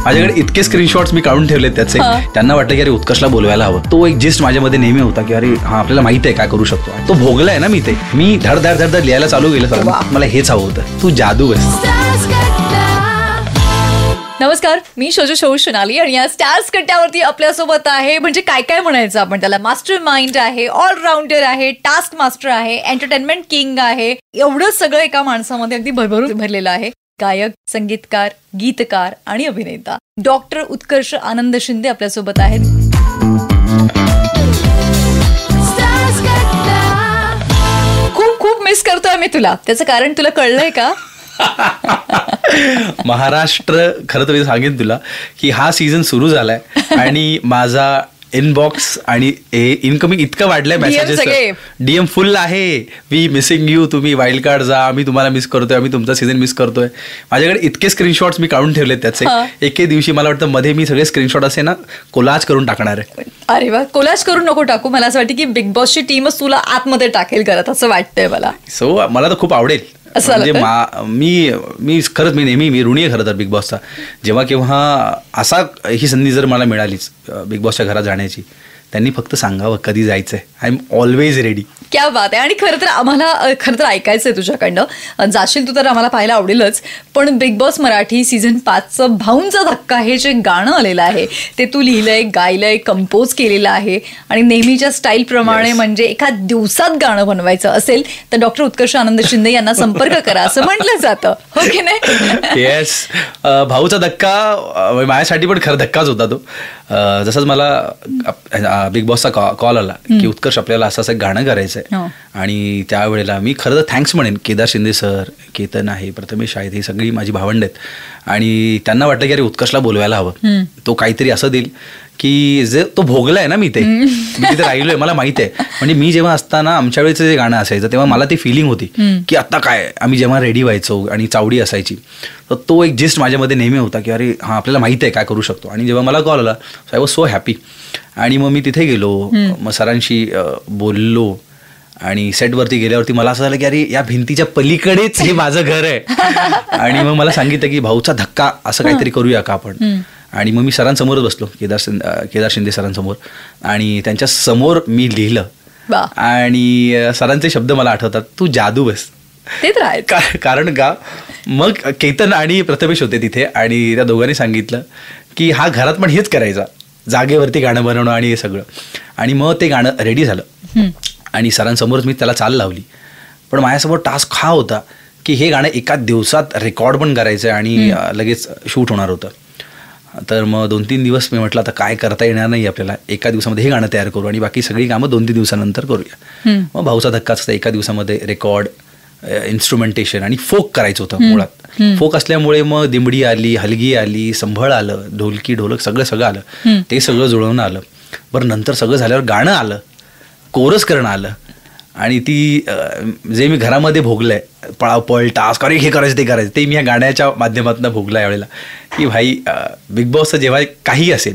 माझ्याकडे इतके स्क्रीनशॉट्स मी काढून ठेवले त्याचे. त्यांना वाटतं की अरे उत्कर्षला बोलवायला हवं. तो एक जिस्ट माझ्यामध्ये नेहमी होता की अरे हा आपल्याला माहिती आहे काय करू शकतो. तो भोगलाय ना मी ते. मी धड धड धड धड लिहायला चालू केलं. मला हेच हवं होतं. तू जादू आहेस. नमस्कार, मी शोजू शोनाली आणि या स्टार्स कट्ट्यावरती आपल्यासोबत आहे. म्हणजे काय काय म्हणायचं आपण त्याला. मास्टर माइंड आहे, ऑलराऊंडर आहे, टास्क मास्टर आहे, एंटरटेनमेंट किंग आहे. एवढं सगळं एका माणसामध्ये अगदी भरभरून भरलेलं आहे. गायक, संगीतकार, गीतकार आणि अभिनेता डॉक्टर उत्कर्ष आनंद शिंदे आपल्यासोबत आहेत. खूप खूप मिस करतोय मी तुला. त्याचं कारण तुला कळलंय का? महाराष्ट्र खरं तर मी सांगेन तुला की हा सीझन सुरू झालाय आणि माझा इनबॉक्स आणि इनकमिंग इतकं वाढलंय. मेसेजेस DM फुल आहे. वी मिसिंग यू, तुम्ही वाईल्ड कार्ड जा, आम्ही तुम्हाला मिस करतोय, आम्ही तुमचा सीझन मिस करतोय. माझ्याकडे इतके स्क्रीनशॉट्स मी काढून ठेवलेत त्याचे. एके दिवशी मला वाटतं मध्ये मी सगळे स्क्रीनशॉट असे ना कोलाज करून टाकणार आहे. अरे वा, कोलाज करून नको टाकू. मला असं वाटतं की बिग बॉसची टीमच तुला आतमध्ये टाकेल करत, असं वाटतंय मला. सो मला तर खूप आवडेल. म्हणजे मी खरंच मी ऋणी आहे खरं तर बिग बॉसचा. जेव्हा केव्हा ही संधी जर मला मिळालीच बिग बॉसच्या घरात जाण्याची, त्यांनी फक्त सांगावं कधी जायचंय. I am always ready. क्या बात आहे. आणि खरं तर आम्हाला ऐकायचंय तुझ्याकडनं. जाशील तू तर आम्हाला पाहायला आवडेलच. पण बिग बॉस मराठी सीझन 5चं भाऊंचा धक्का हे जे गाणं आलेलं आहे ते तू लिहिलंय, गायलंय, कंपोज केलेलं आहे. आणि नेहमीच्या स्टाईल प्रमाणे म्हणजे एका दिवसात गाणं बनवायचं असेल तर डॉक्टर उत्कर्ष आनंद शिंदे यांना संपर्क करा असं म्हटलं जातं, हो की नाही? येस. भाऊचा धक्का माझ्यासाठी पण खरं धक्काच होता तो. जसंच मला बिग बॉसचा कॉल आला की उत्कर्ष आपल्याला असं असं गाणं करायचं आहे. आणि त्यावेळेला मी खरं तर थँक्स म्हणेन केदार शिंदे सर, केतन आहे, प्रथमेश आहेत, ही सगळी माझी भावंड आहेत. आणि त्यांना वाटलं की अरे उत्कर्षला बोलवायला हवं. तो काहीतरी असं देईल की जे तो भोगलाय ना मी तिथे राहिलोय. मला माहिती आहे. म्हणजे मी जेव्हा असताना आमच्या वेळेचं जे गाणं असायचं तेव्हा मला ती फिलिंग होती की आता काय, आम्ही जेव्हा रेडी व्हायचो आणि चावडी असायची तर तो एक जिस्ट माझ्यामध्ये नेहमी होता की अरे हा आपल्याला माहिती आहे काय करू शकतो. आणि जेव्हा मला कॉल आला आय वॉज सो हॅपी. आणि मग मी तिथे गेलो, मग सरांशी बोललो आणि सेटवरती गेल्यावरती मला असं झालं की अरे या भिंतीच्या पलीकडेच हे माझं घर आहे. आणि मग मला सांगितलं की भाऊचा धक्का असं काहीतरी करूया का आपण. आणि मग मी सरांसमोरच बसलो, केदार शिंदे सरांसमोर, आणि त्यांच्या समोर मी लिहिलं. आणि सरांचे शब्द मला आठवतात, तू जादू आहेस. ते तर आहे. कारण का मग केतन आणि प्रथमेश होते तिथे आणि त्या दोघांनी सांगितलं की हा घरात पण हेच करायचा, जागेवरती गाणं बनवणं आणि हे सगळं. आणि मग ते गाणं रेडी झालं आणि सरांसमोरच मी त्याला चाल लावली. पण माझ्यासमोर टास्क हा होता की हे गाणं एका दिवसात रेकॉर्ड पण करायचं आणि लगेच शूट होणार होतं. तर मग 2-3 दिवस मी म्हटलं आता काय करता येणार नाही आपल्याला, एका दिवसामध्ये हे गाणं तयार करू आणि बाकी सगळी कामं 2-3 दिवसानंतर करूया. मग भाऊचा धक्काच असता एका दिवसामध्ये रेकॉर्ड, इन्स्ट्रुमेंटेशन आणि फोक करायचं होतं मुळात. फोक असल्यामुळे मग दिमडी आली, हलगी आली, संभळ आलं, ढोलकी ढोलक सगळं आलं. ते सगळं जुळवणं आलं. बरं नंतर सगळं झाल्यावर गाणं आलं, कोरस करणं आलं. आणि ती जे मी घरामध्ये भोगलंय पळापळ, टास्क, अरे हे करायचं ते करायचं, ते मी या गाण्याच्या माध्यमातून भोगलं यावेळेला. की भाई बिग बॉसचं जेव्हा काही असेल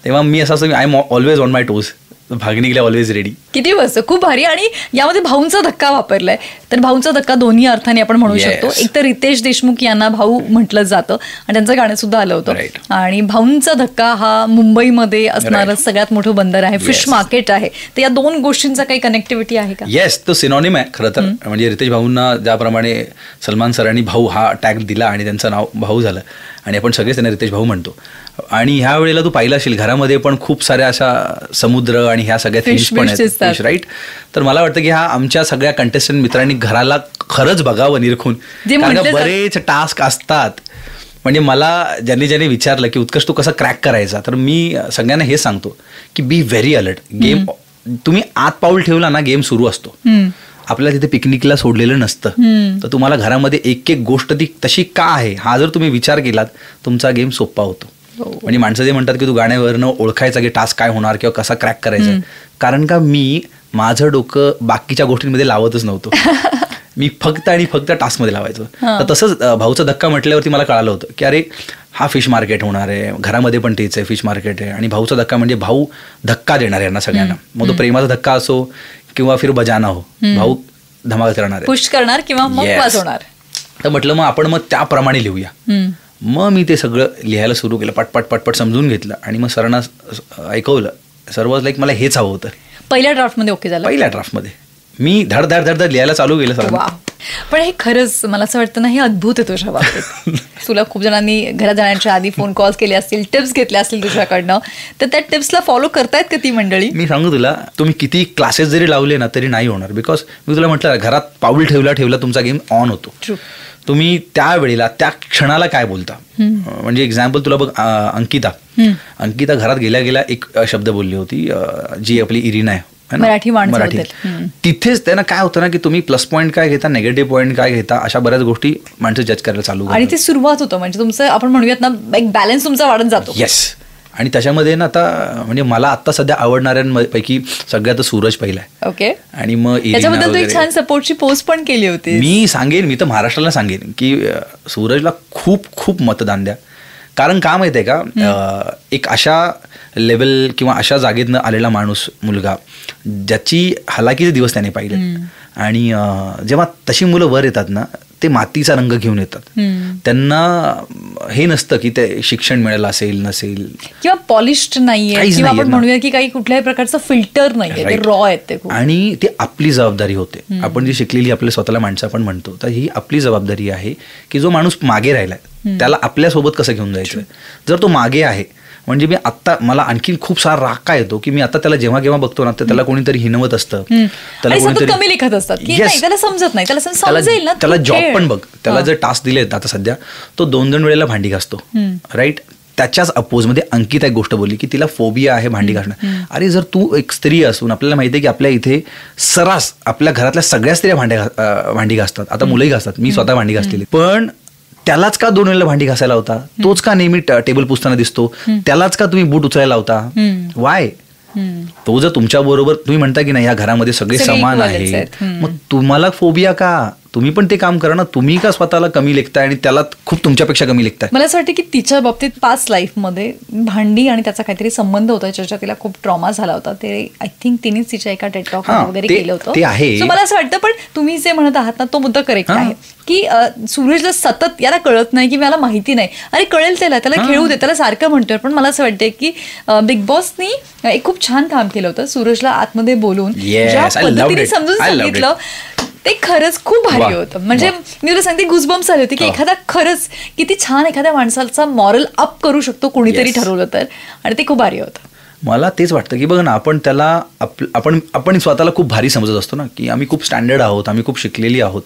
तेव्हा मी असं I am always on my toes, भागनिकला ऑलवेज रेडी. किती मस्त, खूप भारी. आणि यामध्ये भाऊंचा धक्का वापरलाय. तर भाऊंचा धक्का दोन्ही अर्थाने आपण म्हणू शकतो. एक तर रितेश देशमुख यांना भाऊ म्हटलं जातं आणि त्यांचं गाणं सुद्धा आलं होतं. आणि भाऊंचा धक्का हा मुंबईमध्ये असणारं सगळ्यात मोठं बंदर आहे, फिश मार्केट आहे. तर या दोन गोष्टींचा काही कनेक्टिव्हिटी आहे का? येस, तो सिनॉनिम आहे खरं तर. म्हणजे रितेश भाऊंना ज्याप्रमाणे सलमान सरांनी भाऊ हा टॅग दिला आणि त्यांचं नाव भाऊ झालं आणि आपण सगळेच त्यांना रितेश भाऊ म्हणतो. आणि ह्या वेळेला तू पाहिलं असेल घरामध्ये पण खूप साऱ्या अशा समुद्र आणि ह्या सगळ्या फिश पण आहेत, फिश, राईट. तर मला वाटतं की हा आमच्या सगळ्या कंटेस्टंट मित्रांनी घराला खरंच बघावं निरखून, कारण का बरेच टास्क असतात. म्हणजे मला ज्यांनी विचारलं की उत्कर्ष तू कसं क्रॅक करायचा, तर मी सगळ्यांना हे सांगतो की बी व्हेरी अलर्ट. गेम तुम्ही आत पाऊल ठेवला ना, गेम सुरू असतो. आपल्याला तिथे पिकनिकला सोडलेलं नसतं. तर तुम्हाला घरामध्ये एक गोष्ट ती तशी का आहे हा जर तुम्ही विचार केलात, तुमचा गेम सोपा होतो. म्हणजे माणसं जे म्हणतात की तू गाण्यावरनं ओळखायचा की टास्क काय होणार किंवा कसा क्रॅक करायचा, कारण का मी माझं डोकं बाकीच्या गोष्टींमध्ये लावतच नव्हतो. मी फक्त टास्कमध्ये लावायचो. तर तसंच भाऊचा धक्का म्हटल्यावरती मला कळालं होतं की अरे हा फिश मार्केट होणार आहे, घरामध्ये पण तेच आहे, फिश मार्केट आहे. आणि भाऊचा धक्का म्हणजे भाऊ धक्का देणार यांना सगळ्यांना. मग तो प्रेमाचा धक्का असो किंवा फिर बजाना हो, भाऊ धमाल करणार आहे, पुश करणार किंवा मग वाजवणार. तर म्हटलं मग आपण त्याप्रमाणे लिहूया. मग मी ते सगळं लिहायला सुरू केलं, पटपट समजून घेतलं आणि मग सरांना ऐकवलं. सर वॉज लाईक मला हेच हवं होतं. पहिल्या ड्राफ्टमध्ये ओके झालं? पहिल्या ड्राफ्टमध्ये मी धड लिहायला चालू केलं सर. पण हे खरंच मला असं वाटतं ना, हे अद्भुत आहे तुझ्या बाबतीत. तुला खूप जणांनी घरात जाण्याच्या आधी फोन कॉल्स केले असतील, टिप्स घेतल्या असतील तुझ्याकडनं, तर त्या टिप्सला फॉलो करतायत का ती मंडळी? मी सांगू तुला, तुम्ही किती क्लासेस जरी लावले ना तरी नाही होणार. बिकॉज मी तुला म्हटलं, घरात पाऊल ठेवला तुमचा गेम ऑन होतो. तुम्ही त्या वेळेला त्या क्षणाला काय बोलता. म्हणजे एक्झाम्पल तुला बघ, अंकिता घरात गेल्या एक शब्द बोलली होती, जी आपली इरिना आहे मराठी. तिथेच त्यांना काय होतं ना, की तुम्ही प्लस पॉईंट काय घेता, निगेटिव्ह पॉईंट काय घेता, अशा बऱ्याच गोष्टी माणसं जज करायला चालू करतात. आणि ते सुरुवात होतं, म्हणजे तुमचं आपण म्हणूयात ना, एक बॅलन्स तुमचा वाढत जातो. येस. आणि त्याच्यामध्ये ना आता म्हणजे मला आता सध्या आवडणाऱ्यांपैकी सगळ्यात सूरज पहिला आहे. ओके. आणि मग त्याच्याबद्दल तू एक छान सपोर्टची पोस्ट पण केली होती. मी तर महाराष्ट्राला सांगेन की सूरजला खूप खूप मतदान द्या. कारण का माहिती आहे का, एक अशा लेवल किंवा अशा जागेतनं आलेला माणूस, मुलगा, ज्याची हलाखीचे दिवस त्याने पाहिले. आणि जेव्हा तशी मुलं वर येतात ना, ते मातीचा रंग घेऊन येतात. त्यांना हे नसतं की ते शिक्षण मिळालं असेल नसेल किंवा पॉलिश्ड नाहीये, किंवा आपण म्हणूया की काही कुठल्याही प्रकारचं फिल्टर नाहीये, ते रॉ आहेत ते. आणि ती आपली जबाबदारी होते. आपण जी शिकलेली आपल्या स्वतःला माणसं आपण म्हणतो, तर ही आपली जबाबदारी आहे की जो माणूस मागे राहिलाय त्याला आपल्यासोबत कसं घेऊन जायचं. जर तो मागे आहे, म्हणजे मी आता मला आणखी खूप सारा राग काय येतो की मी आता त्याला जेव्हा केव्हा बघतो ना, तर त्याला कोणीतरी हिनवत असतं, त्याला कोणीतरी कमी लिखत असतात, त्याला समजत नाही, त्याला जॉब पण बघ, त्याला जर टास्क दिले आता सध्या, तो 2 वेळेला भांडी घासतो, राईट. त्याच्याच अपोजमध्ये अंकिता एक गोष्ट बोलली की तिला फोबिया आहे भांडी घासणं. अरे जर तू एक स्त्री असून आपल्याला माहिती आहे की आपल्या इथे सरास आपल्या घरातल्या सगळ्या स्त्रिया भांडी घासतात, आता मुलंही घासतात, मी स्वतः भांडी घासलेली, पण त्यालाच का 2 वेळेला भांडी घासायला होता, तोच का नेहमी टेबल पुसताना दिसतो, त्यालाच का तुम्ही बूट उचलायला होता, वाय? तो जर तुमच्या बरोबर तुम्ही म्हणता की नाही या घरामध्ये सगळे समान आहेत, मग तुम्हाला फोबिया का? तुम्ही पण ते काम करा ना. तुम्ही का स्वतःला कमी लेखताय आणि त्याला खूप तुमच्यापेक्षा कमी लेखताय? मला असं वाटतं की तिच्या बाबतीत पास्ट लाईफमध्ये भांडी आणि त्याचा काहीतरी संबंध होता, ज्याच्या तिला खूप ट्रॉमा झाला होता. ते आय थिंक तिनेच तिच्या एका टेड टॉक वगैरे केलं होतं. ते आहे. मला असं वाटतं, पण तुम्ही जे म्हणत आहात ना, तो मुद्दा करेक्ट आहे की सूरजला सतत याला कळत नाही की मला माहिती नाही. अरे कळेल त्याला खेळू दे, त्याला सारखं म्हणतोय. पण मला असं वाटतंय की बिग बॉसनी एक खूप छान काम केलं होतं, सूरजला आतमध्ये बोलून ज्या पद्धतीने समजून सांगितलं, ते खरंच खूप भारी होतं. म्हणजे मी तुला सांगते, गुजबम्स आले होते की एखादा खरंच किती छान एखाद्या माणसाचा मॉरल अप करू शकतो कोणीतरी ठरवलं तर, आणि ते खूप भारी होतं. मला तेच वाटतं की बघ ना, आपण त्याला आपण स्वतःला खूप भारी समजत असतो ना, की आम्ही खूप स्टँडर्ड आहोत, आम्ही खूप शिकलेली आहोत.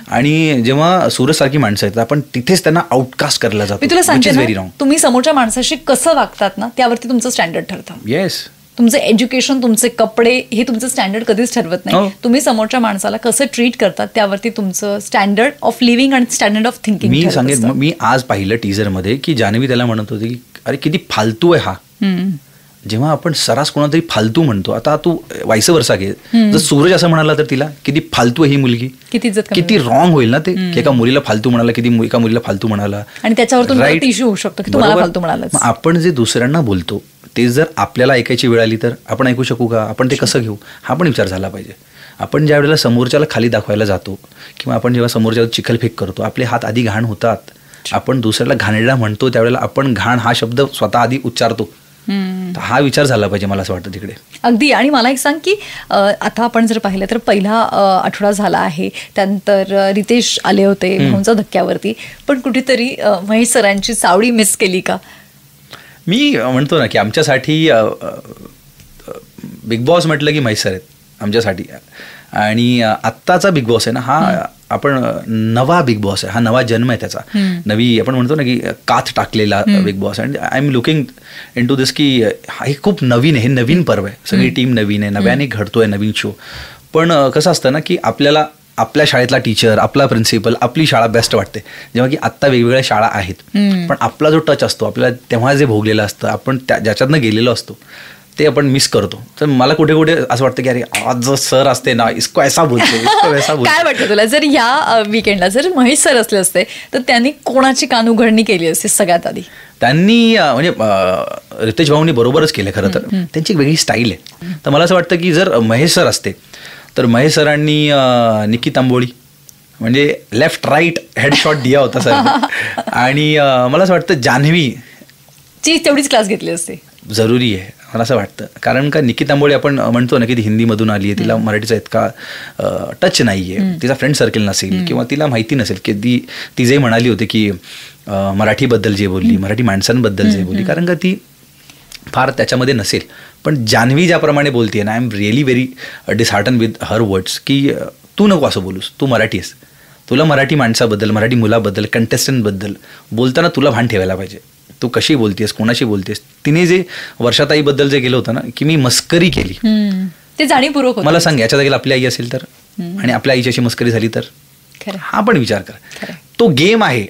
आणि जेव्हा सूरज सारखी माणसं आहेत, आपण तिथेच त्यांना आउटकास्ट करायला जातो. मी तुला सांगते, तुम्ही समोरच्या माणसाशी कसं वागतात ना, त्यावरती तुमचं स्टँडर्ड ठरतं. येस. तुमचं एज्युकेशन, तुमचे कपडे, हे तुमचं स्टँडर्ड कधीच ठरवत नाही. तुम्ही समोरच्या माणसाला कसं ट्रीट करतात त्यावरती तुमचं स्टँडर्ड ऑफ लिव्हिंग आणि स्टँडर्ड ऑफ थिंकिंग. मी सांगेन, मी आज पाहिलं टीजरमध्ये की जान्हवी त्याला म्हणत होती की अरे किती फालतू आहे हा. जेव्हा आपण सरास कोणातरी फालतू म्हणतो, आता तू वाईस वर्षा घे, जर सूरज असं म्हणाला तर तिला किती फालतू आहे ही मुलगी, किती रॉंग होईल ना ते, की एका मुलीला फालतू म्हणाला, एका मुलीला फालतू म्हणाला, आणि त्याच्यावर राईट इश्यू होऊ शकतो की तुम्हाला फालतू म्हणाला. आपण जे दुसऱ्यांना बोलतो ते जर आपल्याला ऐकायची वेळ आली तर आपण ऐकू शकू का, आपण ते कसं घेऊ, हा पण विचार झाला पाहिजे. आपण ज्या वेळेला समोरच्याला खाली दाखवायला जातो किंवा आपण जेव्हा समोरच्याला चिखलफेक करतो, आपले हात आधी घाण होतात. आपण दुसऱ्याला घाणेरडा म्हणतो त्यावेळेला आपण घाण हा शब्द स्वतः आधी उच्चारतो. हा विचार झाला पाहिजे, मला असं वाटतं तिकडे. अगदी. आणि मला एक सांग की आता आपण जर पाहिलं तर पहिला आठवडा झाला आहे, त्यानंतर रितेश आले होते भाऊंच्या धक्क्यावरती, पण कुठेतरी महेश सरांची चावडी मिस केली का? मी म्हणतो ना की आमच्यासाठी बिग बॉस म्हटलं की महेश सर आहेत आमच्यासाठी. आणि आत्ताचा बिग बॉस आहे ना, हा आपण नवा बिग बॉस आहे, हा नवा जन्म आहे त्याचा, नवी आपण म्हणतो ना की काथ टाकलेला Bigg Boss. And I am looking into this की हे खूप नवीन आहे, हे नवीन पर्व आहे, सगळी टीम नवीन आहे, नव्याने घडतोय नवीन शो. पण कसं असतं ना की आपल्याला आपल्या शाळेतला टीचर, आपला प्रिन्सिपल, आपली शाळा बेस्ट वाटते, जेव्हा की आत्ता वेगवेगळ्या शाळा आहेत. पण आपला जो टच असतो, आपल्याला तेव्हा जे भोगलेलं असतं, आपण ज्याच्यातनं गेलेलो असतो, ते आपण मिस करतो. तर मला कुठे कुठे असं वाटतं की अरे आज जो सर असते ना, इसको ऐसा बोलते, इसको ऐसा बोलते. काय वाटतं तुला, जर या वीकेंडला जर महेश सर असले असते तर त्यांनी कोणाची कानउघडणी केली असते सगळ्यात आधी? त्यांनी म्हणजे रितेश भाऊंनी बरोबरच केलं खरं तर, त्यांची वेगळी स्टाईल आहे. तर मला असं वाटतं की जर महेश सर असते तर महेश सरांनी निकी तांबोळी म्हणजे लेफ्ट राईट हेडशॉट दिया होता सर. आणि मला असं वाटतं जान्हवी ची तेवढीच क्लास घेतली असते. जरुरी आहे मला असं वाटतं. कारण का निकी तांबोळे आपण म्हणतो ना की ती हिंदीमधून आली आहे, तिला मराठीचा इतका टच नाही आहे, तिचा फ्रेंड सर्कल नसेल किंवा तिला माहिती नसेल की ती जे म्हणाली होती की मराठीबद्दल जे बोलली, मराठी माणसांबद्दल जे बोलली, कारण का ती फार त्याच्यामध्ये नसेल. पण जान्हवी ज्याप्रमाणे बोलते ना, I am really very dishearten with her words की तू नको असं बोलूस, तू मराठी आहेस, तुला मराठी माणसाबद्दल, मराठी मुलाबद्दल, कंटेस्टंटबद्दल बोलताना तुला भान ठेवायला पाहिजे. तू कशी बोलतेस, कोणाशी बोलतेस. तिने जे वर्षाताईबद्दल जे गेलं होतं ना की मी मस्करी केली, ते जाणीवपूर्वक होतं. मला सांग, याच्या जागेला आपली आई असेल तर, आणि आपल्या आईची अशी मस्करी झाली तर, हा पण विचार कर. तो गेम आहे,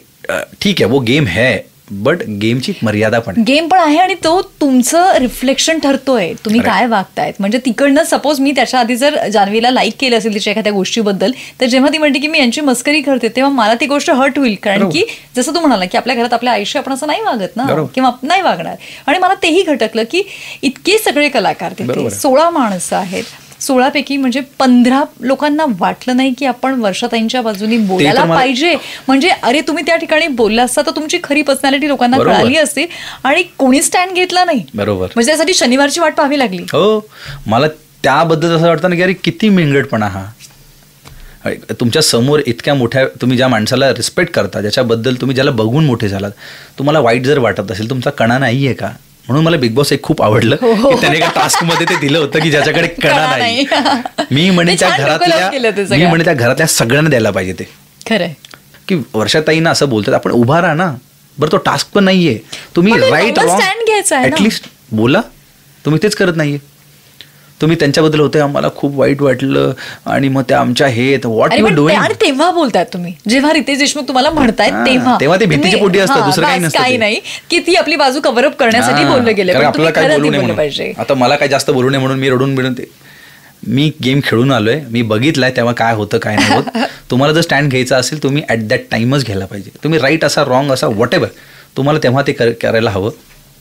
ठीक आहे, वो गेम है, बट गेमची मर्यादा पण गेम पण आहे आणि तो तुमचं रिफ्लेक्शन ठरतोय, तुम्ही काय वागतायत. म्हणजे तिकडनं सपोज मी त्याच्या आधी जर जान्हवीला लाईक केलं असेल तिच्या एखाद्या गोष्टीबद्दल, तर जेव्हा ती म्हणते की मी यांची मस्करी करते, तेव्हा मला ती गोष्ट हर्ट होईल. कारण की जसं तू म्हणाला की आपल्या घरात आपल्या आयुष्य आपण असं नाही वागत ना, किंवा नाही वागणार. आणि मला तेही खटकलं की इतके सगळे कलाकार तिथे 16 माणसं आहेत, 16 पैकी म्हणजे 15 लोकांना वाटलं नाही की आपण वर्षाताईंच्या बाजूनी बोलायला पाहिजे. म्हणजे अरे तुम्ही त्या ठिकाणी बोलला असता तर तुमची खरी पर्सनॅलिटी लोकांना कळाली असते, आणि कोणी स्टँड घेतला नाही. बरोबर. म्हणजे त्यासाठी शनिवारची वाट पाहावी लागली. हो, मला त्याबद्दल असं वाटतं ना की अरे किती मिंगडपणा हा. तुमच्या समोर इतक्या मोठ्या, तुम्ही ज्या माणसाला रिस्पेक्ट करता, ज्याच्याबद्दल तुम्ही ज्याला बघून मोठे झालात, तुम्हाला वाईट जर वाटत असेल, तुमचा कणा नाही आहे का? म्हणून मला बिग बॉस एक खूप आवडलं की त्याने एका टास्क मध्ये ते दिलं होतं की ज्याच्याकडे कणा नाही. मी म्हणे त्या घरातल्या सगळ्यांना द्यायला पाहिजे ते. खरंय की वर्षाताईंना असं बोलतात, आपण उभा राहा ना. बरं, तो टास्क पण नाहीये, तुम्ही राईट रॉंग ऍटलिस्ट बोला. तुम्ही तेच करत नाहीये. तुम्ही त्यांच्याबद्दल होते, आम्हाला खूप वाईट वाटलं आणि मग त्या आमच्या हे व्हॉट यू डुईंग. आणि तेव्हा बोलतायत तुम्ही, जेव्हा रितेश देशमुख तुम्हाला म्हणतायत तेव्हा ते भीतीची पोटी असतं, दुसरं काही नसतं. काही नाही की ती आपली बाजू कव्हरअप करण्यासाठी बोललं गेलं. आपल्याला काय बोलू नये पाहिजे. आता मला काय जास्त बोलू नये म्हणून मी रडून बिडून ते, मी गेम खेळून आलोय, मी बघितलाय तेव्हा काय होतं काय नाही होत. तुम्हाला जर स्टँड घ्यायचा असेल तुम्ही ऍट दॅट टाइमच घ्यायला पाहिजे. तुम्ही राईट असा रॉंग असा व्हॉट एव्हर तुम्हाला तेव्हा ते करायला हवं,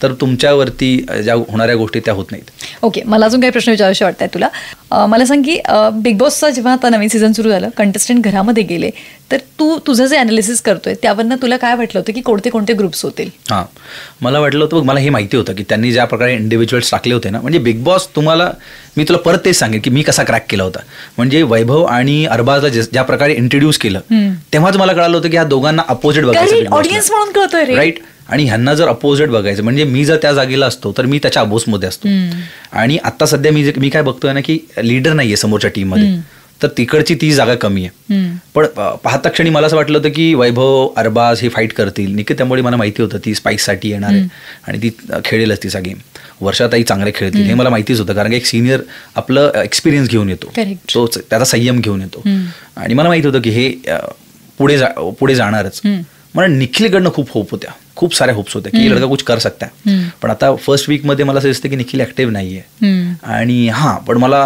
तर तुमच्यावरती ज्या होणाऱ्या गोष्टी त्या होत नाहीत. ओके, मला अजून काही प्रश्न विचारायचे वाटतात तुला. मला सांग की बिग बॉसचा जेव्हा आता नवीन सीझन सुरू झालं, कंटेस्टंट घरामध्ये गेले, तर तू तुझं जे अनालिसिस करतोय त्यावरनं तुला काय वाटलं होतं की कोणते कोणते ग्रुप्स होतील? हां, मला वाटलं होतं, मला हे माहिती होतं की त्यांनी ज्या प्रकारे इंडिव्हिज्युअल्स टाकले होते ना, म्हणजे बिग बॉस मी तुला परत तेच सांगेन की मी कसा क्रॅक केला होता. म्हणजे वैभव आणि अरबाजला ज्या प्रकारे इंट्रोड्यूस केलं, तेव्हाच मला कळालं होतं की ह्या दोघांना अपोजिट बघायचं, ऑडियन्स म्हणून कळतोय, राईट. आणि ह्यांना जर अपोजिट बघायचं, म्हणजे मी जर त्या जागेला असतो तर मी त्याच्या अबोसमध्ये असतो. आणि आता सध्या मी काय बघतोय ना की लीडर नाहीये समोरच्या टीममध्ये, तर तिकडची ती जागा कमी आहे. पण पाहता क्षणी मला असं वाटलं होतं की वैभव अरबाज हे फाईट करतील. निकी त्यामुळे मला माहिती होतं ती स्पाईससाठी येणार आहे आणि ती खेळेलच तिचा गेम. वर्षाताई चांगले खेळतील हे मला माहितीच होतं, कारण एक सिनियर आपलं एक्सपिरियन्स घेऊन येतो, तो त्याचा संयम घेऊन येतो. आणि मला माहिती होतं की हे पुढे जाणारच. मला निखिलकडनं खूप होप होत्या, खूप साऱ्या होप्स होत्या की लडका कुछ कर सकता है. पण आता फर्स्ट वीक मध्ये मला असं दिसतं की निखिल ऍक्टिव्ह नाहीये. आणि पण मला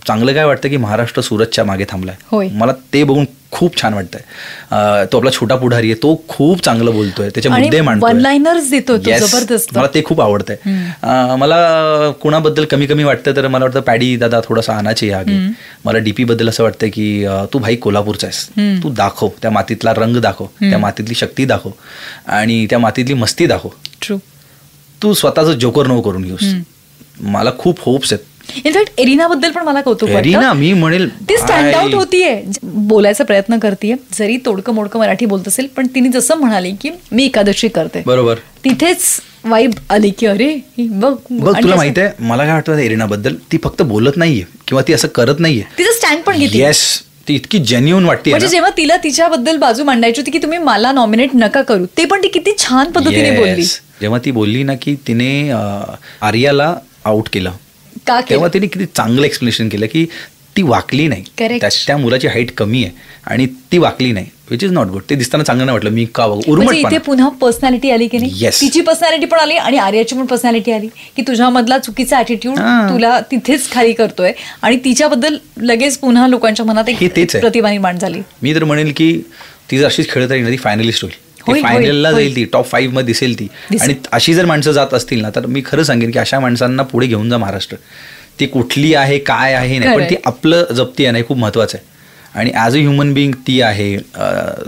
चांगलं काय वाटतं की महाराष्ट्र सूरजच्या मागे थांबलाय. मला ते बघून खूप छान वाटतंय. तो आपला छोटा पुढारी आहे, तो खूप चांगलं बोलतोय, त्याचे मुद्दे मांडतोय, वन लाइनर्स देतो, जबरदस्त. मला ते खूप आवडतंय. मला कुणाबद्दल कमी कमी वाटतं तर मला वाटतं पॅडी दादा थोडासा आणायचे आगे. मला डीपी बद्दल असं वाटतं की तू भाई कोल्हापूरचा आहेस, तू दाखव त्या मातीतला रंग, दाखव त्या मातीतली शक्ती, दाखव आणि त्या मातीतली मस्ती दाखव. ट्रू, तू स्वतःचं जोकर नको करून घेऊस. मला खूप होप्स आहेत. इनफॅक्ट एरिनाबद्दल पण मला कौतुक वाटतं. एरिना मी म्हणेल ती स्टँड आउट होतीये, बोलायचा प्रयत्न करतेय, जरी तोडकं मोडकं मराठी बोलत असेल, पण तिने जसं म्हणाली की मी एकादशी करते, बरोबर, तिथेच वाईब आली की अरे बघ. तुला माहिती आहे मला काय वाटतं एरिनाबद्दल, ती फक्त बोलत नाहीये किंवा ती असं करत नाहीये, तिचं स्टँड पण घेते. येस, ती इतकी जेन्युइन वाटते. म्हणजे जेव्हा तिला तिच्याबद्दल बाजू मांडायची होती की तुम्ही मला नॉमिनेट नका करू, ते पण ती किती छान पद्धतीने बोलली. जेव्हा ती बोलली ना की तिने आर्याला आउट केलं, तेव्हा तिने किती चांगलं एक्सप्लेनेशन केलं की ती वाकली नाही, त्या मुलाची हाईट कमी आहे आणि ती वाकली नाही, विच इज नॉट गुड. ते दिसताना चांगलं नाही वाटलं. मी का उर्मट, इथे पुन्हा पर्सनॅलिटी आली की नाही, तिची पर्सनॅलिटी पण आली आणि आर्याची पण पर्सनॅलिटी आली की तुझ्यामधला चुकीचा ऍटिट्यूड तुला तिथेच खाली करतोय आणि तिच्याबद्दल लगेच पुन्हा लोकांच्या मनात एक प्रतिभा निर्माण झाली. मी तर म्हणेल की ती जर अशीच खेळत राहील ना, ती फायनलिस्ट होईल, फायनलला जाईल, ती टॉप 5 मध्ये दिसेल ती. आणि अशी जर माणसं जात असतील ना, तर मी खरं सांगेन की अशा माणसांना पुढे घेऊन जा महाराष्ट्र. ती कुठली आहे काय आहे नाही, पण ती आपलं जप्ती आहे ना, हे खूप महत्वाचं आहे. आणि ॲज अ ह्युमन बिईंग ती आहे,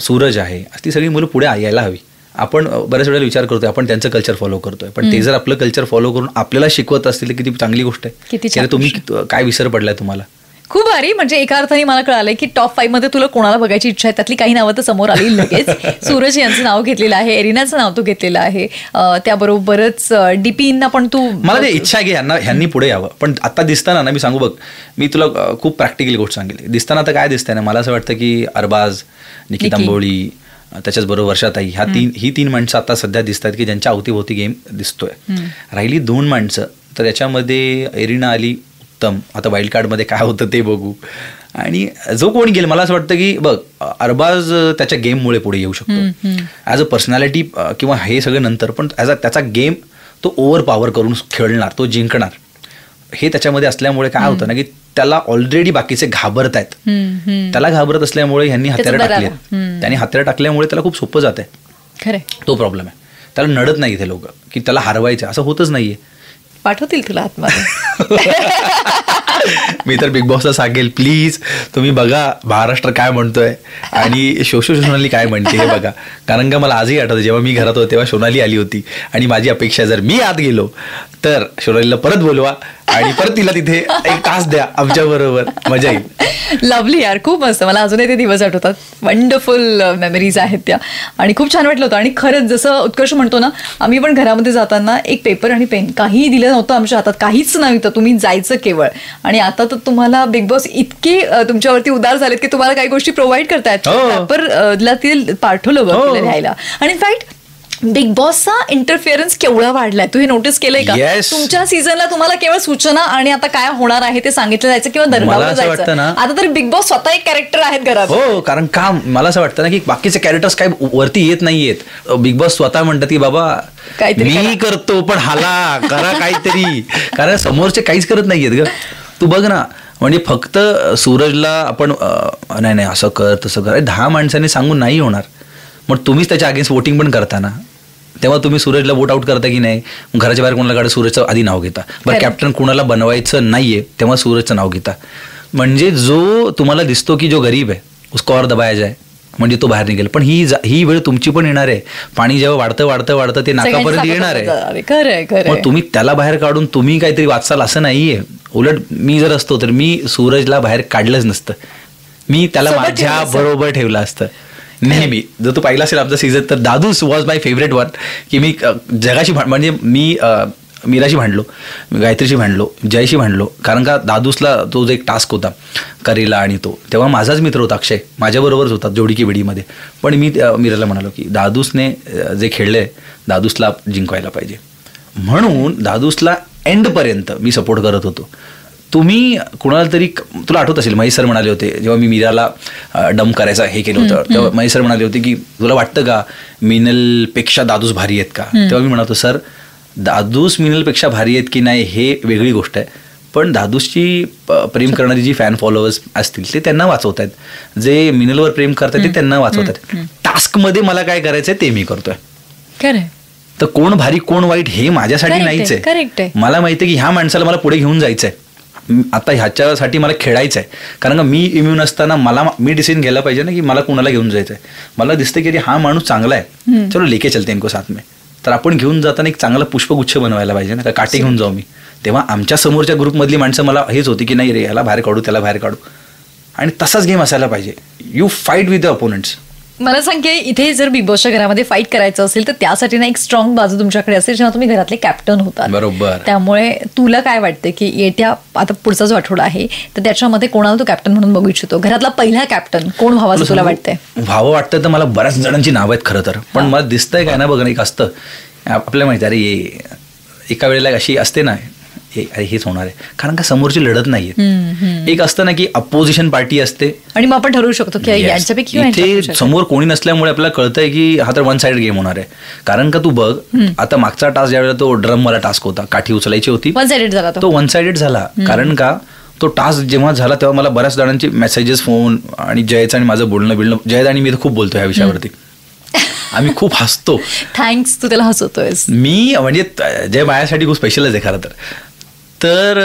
सूरज आहे, ती सगळी मुलं पुढे यायला हवी. आपण बऱ्याच वेळेला विचार करतोय आपण त्यांचं कल्चर फॉलो करतोय, पण ते जर आपलं कल्चर फॉलो करून आपल्याला शिकवत असतील तर किती चांगली गोष्ट आहे. तुम्ही काय विसर पडलाय तुम्हाला. खूप भारी. म्हणजे एका अर्थाने मला कळालंय की टॉप 5 मध्ये तुला कोणाला बघायची इच्छा आहे, त्यातली काही नावं तर समोर आली लगेच. सूरज यांचं नाव घेतलेलं आहे, एरिनाचं नाव तू घेतलेलं आहे, त्याबरोबरच डीपीना पण तू. मला ते इच्छा आहे की ह्यांनी पुढे यावं. पण आता दिसताना ना, मी सांगू बघ, मी तुला खूप प्रॅक्टिकल गोष्ट सांगितली. दिसताना आता काय दिसतंय ना, मला असं वाटतं की अरबाज, निकी तांबोळी, त्याच्याचबरोबर वर्षाताई, ही 3 माणसं आता सध्या दिसतात की ज्यांच्या अवतीभोवती गेम दिसतोय. राहिली 2 माणसं, तर याच्यामध्ये एरिना आली उत्तम. आता वाईल्ड कार्डमध्ये काय होतं ते बघू. आणि जो कोणी गेल, मला असं वाटतं की बघ, अरबाज त्याच्या गेममुळे पुढे येऊ शकतो ॲज अ पर्सनॅलिटी किंवा हे सगळं नंतर, पण ॲज अ त्याचा गेम तो ओव्हर पॉवर करून खेळणार, तो जिंकणार, हे त्याच्यामध्ये असल्यामुळे काय होतं ना की त्याला ऑलरेडी बाकीचे घाबरत आहेत. त्याला घाबरत असल्यामुळे ह्यांनी हत्यारं टाकली, त्यांनी हत्यारं टाकल्यामुळे त्याला खूप सोपं जात आहे. खरं, तो प्रॉब्लेम आहे. त्याला नडत नाही इथे लोक की त्याला हरवायचं, असं होतच नाहीये. पाठवतील तुला आतमध्ये. मी तर बिग बॉसला सांगेल, प्लीज तुम्ही बघा महाराष्ट्र काय म्हणतोय आणि सोनाली काय म्हणते हे बघा. कारण का मला आजही आठवतं, जेव्हा मी घरात होतो तेव्हा सोनाली आली होती आणि माझी अपेक्षा, जर मी आत गेलो तर सोनालीला परत बोलवा आणि परत तिला तिथे एक तास द्या आमच्या बरोबर, मजा येईल. लवली यार, खूप मस्त. मला अजूनही ते दिवस आठवतात. वंडरफुल मेमरीज आहेत त्या, आणि खूप छान वाटलं होतं. आणि खरंच जसं उत्कर्ष म्हणतो ना, आम्ही पण घरामध्ये जाताना एक पेपर आणि पेन काहीही दिलं नव्हतं आमच्या हातात, काहीच नव्हतं, तुम्ही जायचं केवळ. आणि आता तर तुम्हाला बिग बॉस इतके तुमच्यावरती उदार झालेत की तुम्हाला काही गोष्टी प्रोव्हाइड करतायत. पेपरला ते पाठवलं बघ लिहायला. आणि इनफॅक्ट बिग बॉसचा इंटरफिअरन्स केवढा वाढलाय, तू हे नोटीस केलंय का? तुमच्या सीझनला तुम्हाला केवळ सूचना आणि आता काय होणार आहे ते सांगितलं जायचं किंवा दरगावलं जायचं. आता तर बिग बॉस स्वतः एक कॅरेक्टर आहेत घरात. हो, कारण का मला असं वाटतं ना की बाकीचे कॅरेक्टर्स काय वरती येत नाहीयेत. बिग बॉस स्वतः म्हणतात की बाबा मी करतो, पण हाला करा काहीतरी, कारण समोरचे काहीच करत नाहीयेत ग. तू बघ ना, म्हणजे फक्त सूरजला आपण नाही असं कर तसं कर, 10 माणसांनी सांगून नाही होणार. मग तुम्हीच त्याच्या अगेन्स्ट वोटिंग पण करता ना, तेव्हा तुम्ही सूरजला वोट आउट करता की नाही. घराच्या बाहेर कोणाला काढा, सूरजचं आधी नाव घेता. बरं, कॅप्टन कुणाला बनवायचं नाहीये तेव्हा सूरजचं नाव घेता. म्हणजे जो तुम्हाला दिसतो की जो गरीब आहे उसको और दबाया जाए, म्हणजे तो बाहेर निघेल. पण ही वेळ तुमची पण येणार आहे. पाणी जेव्हा वाढतं ते नाकापर्यंत येणार आहे. मग तुम्ही त्याला बाहेर काढून तुम्ही काहीतरी वाचाल असं नाहीये. उलट मी जर असतो तर मी सूरजला बाहेर काढलंच नसतं, मी त्याला माझ्या बरोबर ठेवलं असतं नेहमी. जर तू पाहिला असेल आमचा सीझन, तर दादूस वॉज माय फेवरेट वन. की मी जगाशी म्हणजे मी मीराशी भांडलो, गायत्रीशी भांडलो, जयशी भांडलो. कारण का दादूसला तो जो एक टास्क होता करेला, आणि तो तेव्हा माझाच मित्र होता अक्षय, माझ्याबरोबरच होता जोडी की बिडीमध्ये. पण मी मीराला म्हणालो की दादूसने जे खेळलंय दादूसला जिंकवायला पाहिजे, म्हणून दादूसला एंडपर्यंत मी सपोर्ट करत होतो. तुम्ही कुणाला तरी, तुला आठवत असेल महेश सर म्हणाले होते जेव्हा मी मीराला डम करायचा हे केलं होतं, तेव्हा महेश सर म्हणाले होते की तुला वाटतं का मिनलपेक्षा दादूस भारी आहेत का? तेव्हा मी म्हणालो सर, दादूस मिनलपेक्षा भारी आहेत की नाही हे वेगळी गोष्ट आहे, पण दादूसची प्रेम करणारी जी फॅन फॉलोअर्स असतील ते त्यांना वाचवत आहेत, जे मिनलवर प्रेम करतात ते त्यांना वाचवत आहेत. टास्कमध्ये मला काय करायचंय ते मी करतोय. तर कोण भारी कोण वाईट हे माझ्यासाठी नाहीच आहे. मला माहिती आहे की ह्या माणसाला मला पुढे घेऊन जायचंय, आता ह्याच्यासाठी मला खेळायचं आहे. कारण का मी इम्युन असताना मी डिसिजन घ्यायला पाहिजे ना की मला कोणाला घेऊन जायचं आहे. मला दिसतं की हा माणूस चांगला आहे, चलो लेके चलते इनको साथ में. तर आपण घेऊन जाताना एक चांगला पुष्पगुच्छ बनवायला पाहिजे ना, काटे घेऊन जाऊ मी. तेव्हा आमच्या समोरच्या ग्रुपमधली माणसं मला हेच होती की नाही रे, याला बाहेर काढू त्याला बाहेर काढू, आणि तसाच गेम असायला पाहिजे. You fight with the opponents. मला सांग की इथे जर बिग बॉसच्या घरामध्ये फाईट करायचं असेल तर त्यासाठी ना एक स्ट्रॉंग बाजू तुमच्याकडे असेल, जेव्हा तुम्ही घरातले कॅप्टन होतात. बरोबर. त्यामुळे तुला काय वाटतं की येत्या आता पुढचा जो आठवडा आहे तर त्याच्यामध्ये कोणाला तू कॅप्टन म्हणून बघू इच्छितो? घरातला पहिला कॅप्टन कोण व्हावं तुला वाटतंय? व्हावं वाटतं तर मला बऱ्याच जणांची नावं आहेत खरं तर, पण मला दिसतंय काय ना बघ, एक असतं आपल्याला माहिती आहे अरे एका वेळेला अशी असते ना, अरे हेच होणार आहे, कारण का समोरची लढत नाहीये. एक असतं ना की अपोजिशन पार्टी असते आणि मग आपण ठरवू शकतो की यांच्यापैकी इथे समोर कोणी नसल्यामुळे आपल्याला कळतंय की हा तर वन साइड गेम होणार आहे. कारण का तू बघ, आता मागचा टास्क ज्यावेळेला तो ड्रम वाला टास्क होता, काठी उचलायची होती, वन साइडेड झाला तो वन साइडेड झाला. कारण का तो टास्क जेव्हा झाला तेव्हा मला बऱ्याच जणांचे मेसेजेस, फोन आणि जयचं आणि माझं बोलणं जयद आणि मी तर खूप बोलतो ह्या विषयावरती, आम्ही खूप हसतो. थँक्स, तू त्याला हसवतोयस. मी म्हणजे जय माझ्यासाठी खूप स्पेशलच आहे खरं तर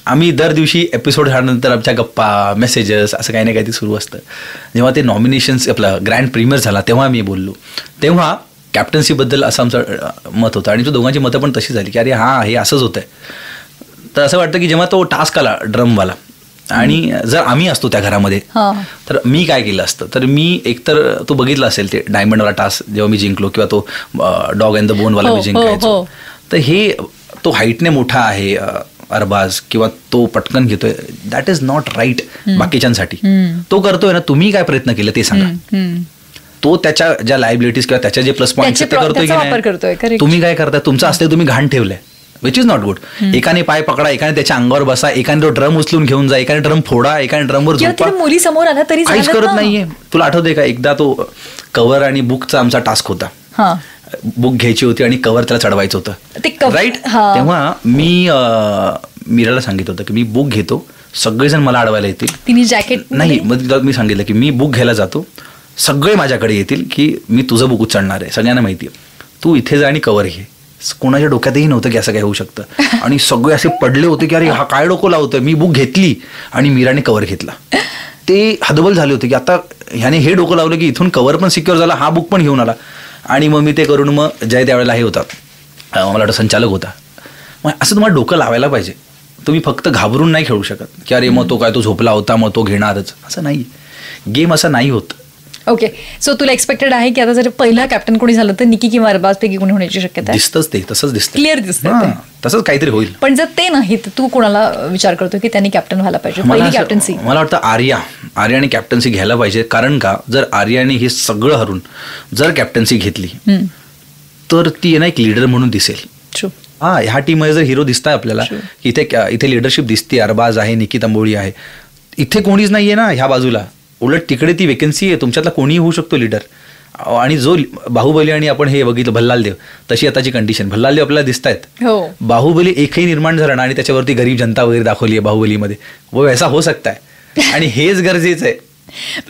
आम्ही दर दिवशी एपिसोड झाल्यानंतर आमच्या गप्पा, मेसेजेस असं काही ना काही सुरू असतं. जेव्हा ते नॉमिनेशन्स आपला ग्रँड प्रीमियर झाला तेव्हा मी बोललो, तेव्हा कॅप्टन्सीबद्दल असं आमचं मत होतं आणि तो दोघांची मतं पण तशी झाली की अरे हां हे असंच होतंय. तर असं वाटतं की जेव्हा तो टास्क आला ड्रमवाला आणि जर आम्ही असतो त्या घरामध्ये तर मी काय केलं असतं, तर मी एकतर तो बघितला असेल ते डायमंडवाला टास्क जेव्हा मी जिंकलो किंवा तो डॉग अँड द बोनवाला मी जिंकायचो. तर हे तो हाईटने मोठा आहे अरबाज किंवा तो पटकन घेतोय, दॅट इज नॉट राईट बाकीच्यांसाठी. तो करतोय ना, तुम्ही काय प्रयत्न केले ते सांगा. तो त्याच्या ज्या लायबिलिटीज किंवा त्याच्या जे प्लस पॉईंट ते करतोय की नाही, तुम्ही काय करताय, तुमचं असते तुम्ही घाण ठेवलंय, विच इज नॉट गुड. एकाने पाय पकडा, एकाने त्याच्या अंगावर बसा, एकाने तो ड्रम उचलून घेऊन जा, एकाने ड्रम फोडा, एकाने ड्रमवर झोपा, मुली समोर आला तरी काहीच करत नाहीये. तुला आठवतंय का एकदा तो कव्हर आणि बुकचा आमचा टास्क होता, बुक घ्यायची होती आणि कव्हर त्याला चढवायचं होतं, राईट. तेव्हा मी मीराला सांगितलं होतं की मी बुक घेतो, सगळेजण मला अडवायला येतील, तिने जॅकेट नाही, मग मी सांगितलं की मी बुक घ्यायला जातो, सगळे माझ्याकडे येतील की मी तुझं बुक उचलणार आहे, सगळ्यांना माहिती आहे, तू इथे जा आणि कव्हर घे. कोणाच्या डोक्यातही नव्हतं की असं काय होऊ शकतं. आणि सगळे असे पडले होते की अरे हा काय डोकं लावतोय. मी बुक घेतली आणि मीराने कव्हर घेतला. ते हतबल झाले होते की आता ह्याने हे डोकं लावलं की इथून कव्हर पण सिक्युअर झाला, हा बुक पण घेऊन आला. आणि मग मी ते करून मग जय त्यावेळेला हे होता, मला वाटतं संचालक होता. मग असं तुम्हाला डोकं लावायला पाहिजे. तुम्ही फक्त घाबरून नाही खेळू शकत की अरे मग तो काय तो झोपला होता मग तो घेणारच, असं नाही. गेम असा नाही होत. ओके, सो तुला एक्सपेक्टेड आहे की आता जर पहिला कॅप्टन कोणी झालं तर निकी किंवा अरबाज पैकी कोणी होण्याची शक्यता आहे? दिसतंच ते, तसंच दिसतं, क्लिअर दिसतं, तसंच काहीतरी होईल. पण जर ते नाही तर तू कोणाला विचार करतो की त्यांनी कॅप्टन व्हायला पाहिजे पहिली कॅप्टन्सी? मला वाटतं आर्याने कॅप्टन्सी घ्यायला पाहिजे. कारण का, जर आर्याने हे सगळं हरून जर कॅप्टन्सी घेतली तर ती ना एक लीडर म्हणून दिसेल. ह्या टीममध्ये जर हिरो दिसताय आपल्याला की इथे लिडरशिप दिसते, अरबाज आहे, निकी तंबोळी आहे, इथे कोणीच नाहीये ना ह्या बाजूला. उलट तिकडे ती वेकन्सी आहे, तुमच्यातला कोणीही होऊ शकतो लीडर. आणि जो बाहुबली आणि आपण हे बघितलं भल्लालदेव, तशी आताची कंडिशन. भल्लालदेव आपल्याला दिसत आहेत, बाहुबली एकही निर्माण झाला ना आणि त्याच्यावरती गरीब जनता वगैरे दाखवली आहे बाहुबलीमध्ये, वो वैसा हो सकता है. आणि हेच गरजेचं आहे.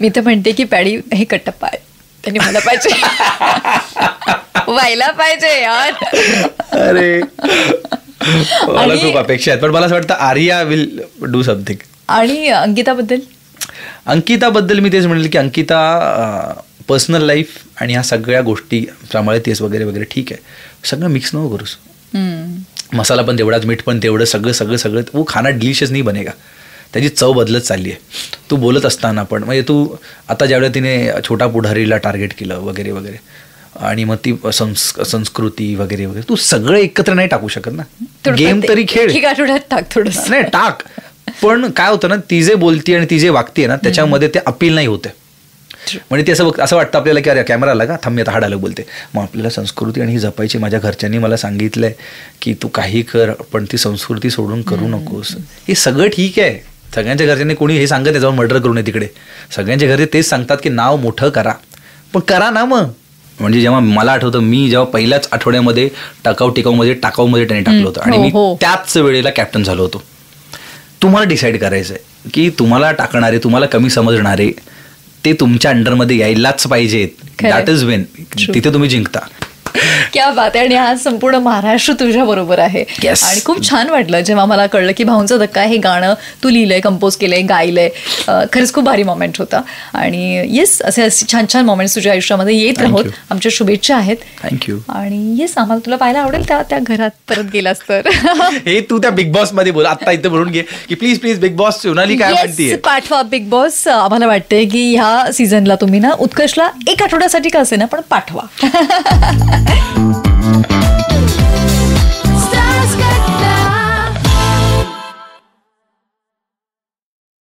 मी तर म्हणते की पॅडी हे कट्टप्पा आहे, त्यांनी मला पाहिजे व्हायला पाहिजे यार. अरे मला खूप अपेक्षा आहेत, पण मला असं वाटतं आर्या विल डू समथिंग. आणि अंकिताबद्दल मी तेच म्हणेल की अंकिता पर्सनल लाईफ आणि ह्या सगळ्या गोष्टी सांभाळतेस वगैरे वगैरे, ठीक आहे, सगळं मिक्स नको करूस. मसाला पण तेवढाच, मीठ पण तेवढं, सगळं वो खाना डिलिशियस नाही बनेगा. त्याची चव बदलत चालली आहे. तू बोलत असताना पण म्हणजे तू आता ज्यावेळेला तिने छोटा पुढारीला टार्गेट केलं वगैरे वगैरे आणि मग ती संस्कृती वगैरे वगैरे, तू सगळं एकत्र नाही टाकू शकत ना. गेम तरी खेळ, नाही टाक, पण काय होतं ना, ती जे बोलती आणि ती जे वागते ना त्याच्यामध्ये ते अपील नाही होते. म्हणजे ते असं वाटतं आपल्याला की अरे कॅमेरा आला का, थांब मी आता हा डायलॉग बोलते. मग आपल्याला संस्कृती आणि ही जपायची. माझ्या घरच्यांनी मला सांगितलंय की तू काही कर पण ती संस्कृती सोडून करू नकोस. हे सगळं ठीक आहे, सगळ्यांच्या घरच्यांनी कोणी हे सांगत त्याच्यावर मर्डर करू नये तिकडे. सगळ्यांच्या घरी तेच सांगतात की नाव मोठं करा, पण करा ना मग. म्हणजे जेव्हा मला आठवतं, मी जेव्हा पहिल्याच आठवड्यामध्ये टाकाऊमध्ये त्याने टाकलं होतं आणि मी त्याच वेळेला कॅप्टन झालो होतो. तुम्हाला डिसाईड करायचं आहे की तुम्हाला टाकणारे, तुम्हाला कमी समजणारे ते तुमच्या अंडरमध्ये यायलाच पाहिजेत. दॅट इज वेन तिथे तुम्ही जिंकता. क्या बात आहे. आणि आज संपूर्ण महाराष्ट्र तुझ्या बरोबर आहे. आणि खूप छान वाटलं जेव्हा मला कळलं की भाऊंचा धक्का हे गाणं तू लिहिलंय, कंपोज केलंय, गायलंय. खरंच खूप भारी मोमेंट होता. आणि येस, असे छान छान मोमेंट्स तुझ्या आयुष्यामध्ये येत राहोत. आमच्या शुभेच्छा आहेत. थँक्यू. आणि येस, आम्हाला तुला पाहायला आवडेल त्या घरात परत गेलास तर. हे तू त्या बिग बॉस मध्ये बोल, आता इथे बोलून घे की please please big boss Sonali काय म्हणते पाठवा बिग बॉस. आम्हाला वाटतंय की ह्या सीझनला तुम्ही ना उत्कर्षला एक आठवड्यासाठी का असे ना पण पाठवा.